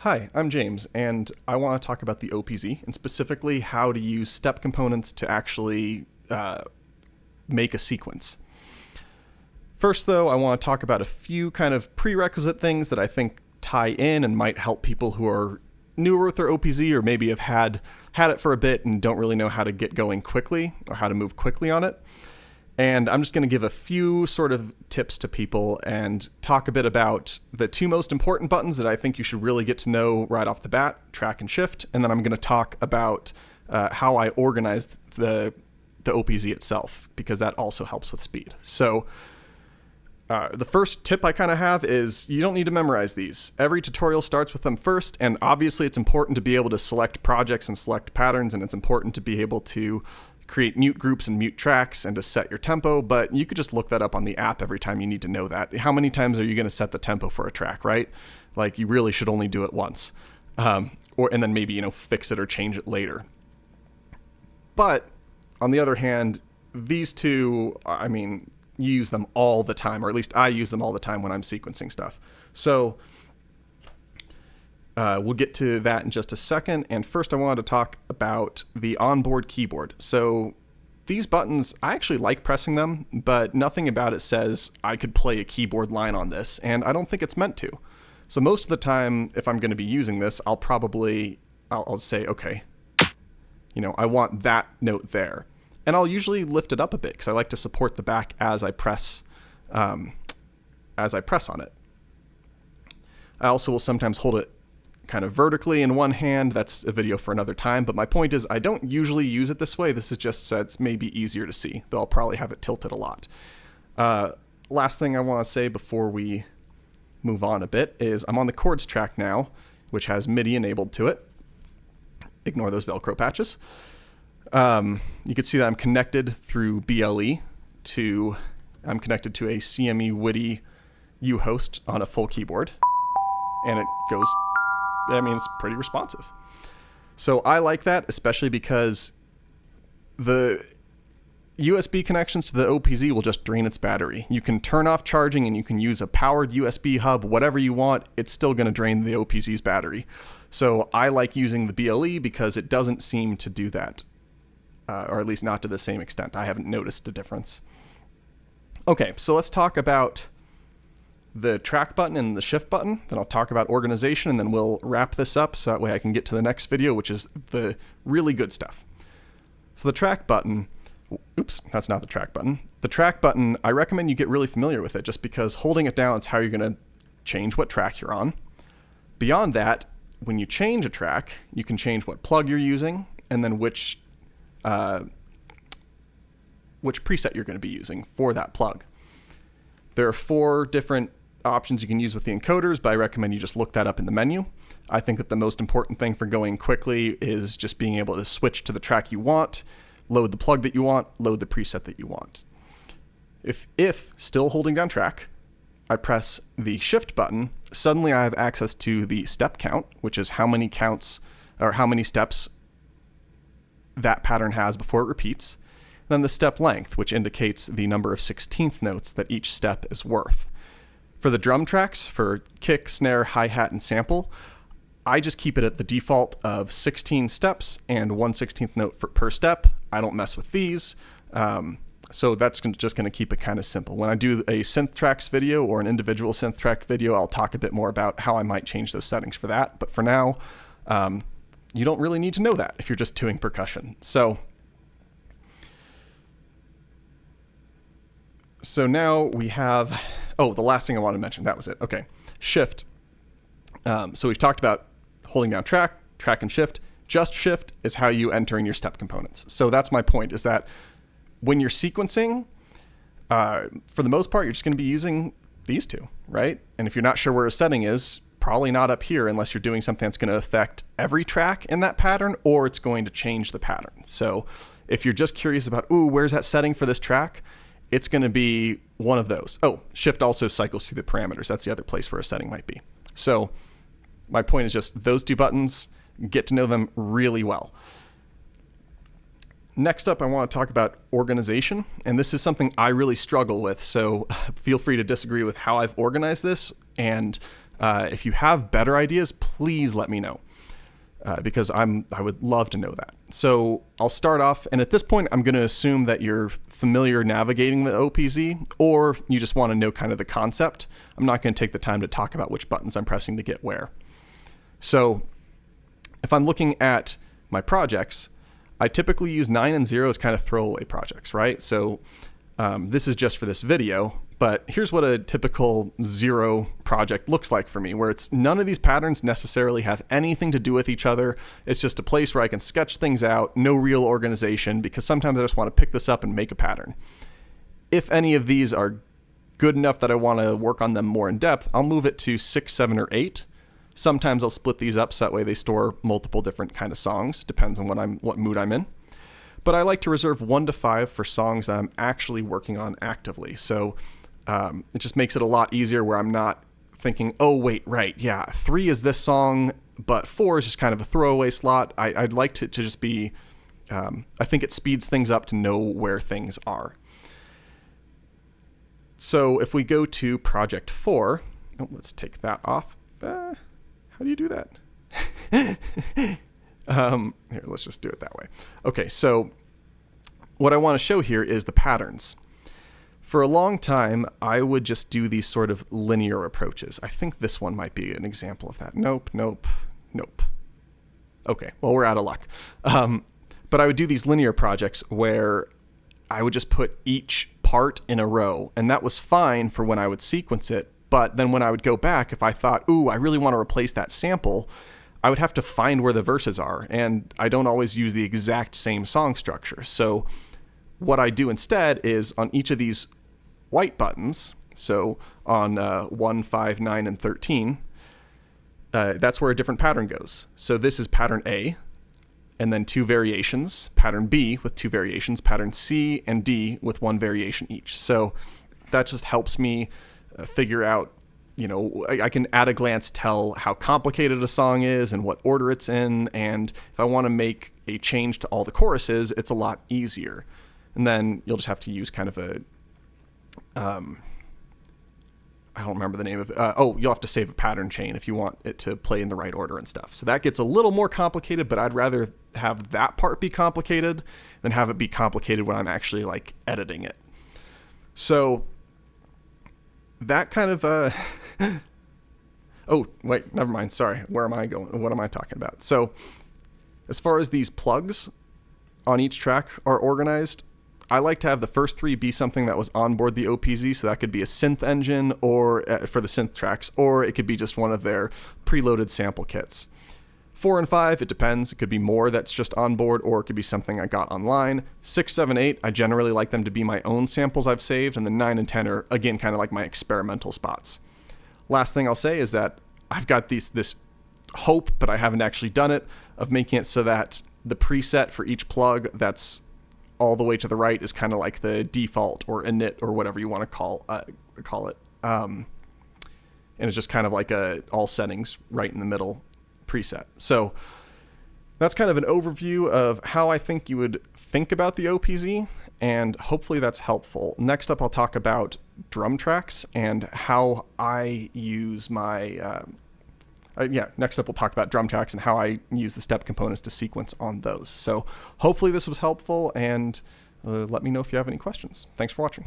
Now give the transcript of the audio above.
Hi, I'm James, and I want to talk about the OPZ, and specifically how to use step components to actually make a sequence. First, though, I want to talk about a few kind of prerequisite things that I think tie in and might help people who are newer with their OPZ or maybe have had it for a bit and don't really know how to get going quickly or how to move quickly on it. And I'm just going to give a few sort of tips to people and talk a bit about the two most important buttons that I think you should really get to know right off the bat, track and shift. And then I'm going to talk about how I organize the OPZ itself, because that also helps with speed. So the first tip I kind of have is you don't need to memorize these. Every tutorial starts with them first, and obviously it's important to be able to select projects and select patterns, and it's important to be able to create mute groups and mute tracks and to set your tempo, but you could just look that up on the app every time you need to know that. How many times are you going to set the tempo for a track, right? Like, you really should only do it once. And then maybe, fix it or change it later. But on the other hand, these two, you use them all the time, or at least I use them all the time when I'm sequencing stuff. So we'll get to that in just a second. And first I wanted to talk about the onboard keyboard. So these buttons, I actually like pressing them, but nothing about it says I could play a keyboard line on this, and I don't think it's meant to. So most of the time, if I'm going to be using this, I'll say, okay, I want that note there. And I'll usually lift it up a bit because I like to support the back as I press on it. I also will sometimes hold it kind of vertically in one hand. That's a video for another time, but my point is I don't usually use it this way. This is just so it's maybe easier to see, though I'll probably have it tilted a lot. Last thing I want to say before we move on a bit is I'm on the chords track now, which has MIDI enabled to it. Ignore those Velcro patches. You can see that I'm connected through BLE I'm connected to a CME WIDI U-host on a full keyboard, and it goes, it's pretty responsive. So I like that, especially because the USB connections to the OPZ will just drain its battery. You can turn off charging and you can use a powered USB hub, whatever you want, it's still going to drain the OPZ's battery. So I like using the BLE because it doesn't seem to do that, or at least not to the same extent. I haven't noticed a difference. Okay, so let's talk about the track button and the shift button. Then I'll talk about organization, and then we'll wrap this up so that way I can get to the next video, which is the really good stuff. So the track button, oops, that's not the track button. The track button, I recommend you get really familiar with it just because holding it down is how you're going to change what track you're on. Beyond that, when you change a track, you can change what plug you're using and then which preset you're going to be using for that plug. There are 4 different options you can use with the encoders, but I recommend you just look that up in the menu. I think that the most important thing for going quickly is just being able to switch to the track you want, load the plug that you want, load the preset that you want. If still holding down track, I press the shift button, suddenly I have access to the step count, which is how many counts or how many steps that pattern has before it repeats. Then the step length, which indicates the number of 16th notes that each step is worth. For the drum tracks, for kick, snare, hi-hat, and sample, I just keep it at the default of 16 steps and 1/16th note per step. I don't mess with these. So that's just going to keep it kind of simple. When I do a synth tracks video or an individual synth track video, I'll talk a bit more about how I might change those settings for that. But for now, you don't really need to know that if you're just doing percussion. So now we have, the last thing I want to mention, that was it. Okay, shift. So we've talked about holding down track and shift. Just shift is how you enter in your step components. So that's my point, is that when you're sequencing, for the most part, you're just going to be using these two, right? And if you're not sure where a setting is, probably not up here unless you're doing something that's going to affect every track in that pattern, or it's going to change the pattern. So if you're just curious about, where's that setting for this track? It's going to be one of those. Shift also cycles through the parameters. That's the other place where a setting might be. So my point is just those 2 buttons, get to know them really well. Next up, I want to talk about organization, and this is something I really struggle with, so feel free to disagree with how I've organized this, and If you have better ideas, please let me know. Because I would love to know that. So I'll start off, and at this point, I'm going to assume that you're familiar navigating the OPZ, or you just want to know kind of the concept. I'm not going to take the time to talk about which buttons I'm pressing to get where. So if I'm looking at my projects, I typically use 9 and 0 as kind of throwaway projects, right? So this is just for this video, but here's what a typical 0 project looks like for me, where it's none of these patterns necessarily have anything to do with each other. It's just a place where I can sketch things out, no real organization, because sometimes I just want to pick this up and make a pattern. If any of these are good enough that I want to work on them more in depth, I'll move it to 6, 7, or 8. Sometimes I'll split these up so that way they store multiple different kind of songs, depends on what mood I'm in. But I like to reserve 1 to 5 for songs that I'm actually working on actively. So it just makes it a lot easier where I'm not thinking, oh, wait, right, yeah, 3 is this song, but 4 is just kind of a throwaway slot. I'd like to just be, I think it speeds things up to know where things are. So if we go to project 4, let's take that off. How do you do that? Here, let's just do it that way. Okay, so what I want to show here is the patterns. For a long time, I would just do these sort of linear approaches. I think this one might be an example of that. Nope, nope, nope. Okay, well, we're out of luck. But I would do these linear projects where I would just put each part in a row, and that was fine for when I would sequence it. But then when I would go back, if I thought, ooh, I really want to replace that sample, I would have to find where the verses are. And I don't always use the exact same song structure. So what I do instead is on each of these white buttons, so on 1, 5, 9, and 13, that's where a different pattern goes. So this is pattern A, and then 2 variations, pattern B with 2 variations, pattern C and D with 1 variation each. So that just helps me figure out, I can at a glance tell how complicated a song is and what order it's in. And if I want to make a change to all the choruses, it's a lot easier. And then you'll just have to use kind of a, I don't remember the name of it. You'll have to save a pattern chain if you want it to play in the right order and stuff. So that gets a little more complicated, but I'd rather have that part be complicated than have it be complicated when I'm actually like editing it. So that kind of, oh, wait, never mind. Sorry. Where am I going? What am I talking about? So as far as these plugs on each track are organized, I like to have the first 3 be something that was on board the OPZ. So that could be a synth engine or for the synth tracks, or it could be just one of their preloaded sample kits. 4 and 5, it depends. It could be more that's just on board, or it could be something I got online. 6, 7, 8, I generally like them to be my own samples I've saved, and then 9 and 10 are, again, kind of like my experimental spots. Last thing I'll say is that I've got this hope, but I haven't actually done it, of making it so that the preset for each plug that's all the way to the right is kind of like the default or init or whatever you want to call it. And it's just kind of like a all settings right in the middle preset. So that's kind of an overview of how I think you would think about the OPZ, and hopefully that's helpful. Next up, I'll talk about drum tracks and how I use my, next up we'll talk about drum tracks and how I use the step components to sequence on those. So hopefully this was helpful, and let me know if you have any questions. Thanks for watching.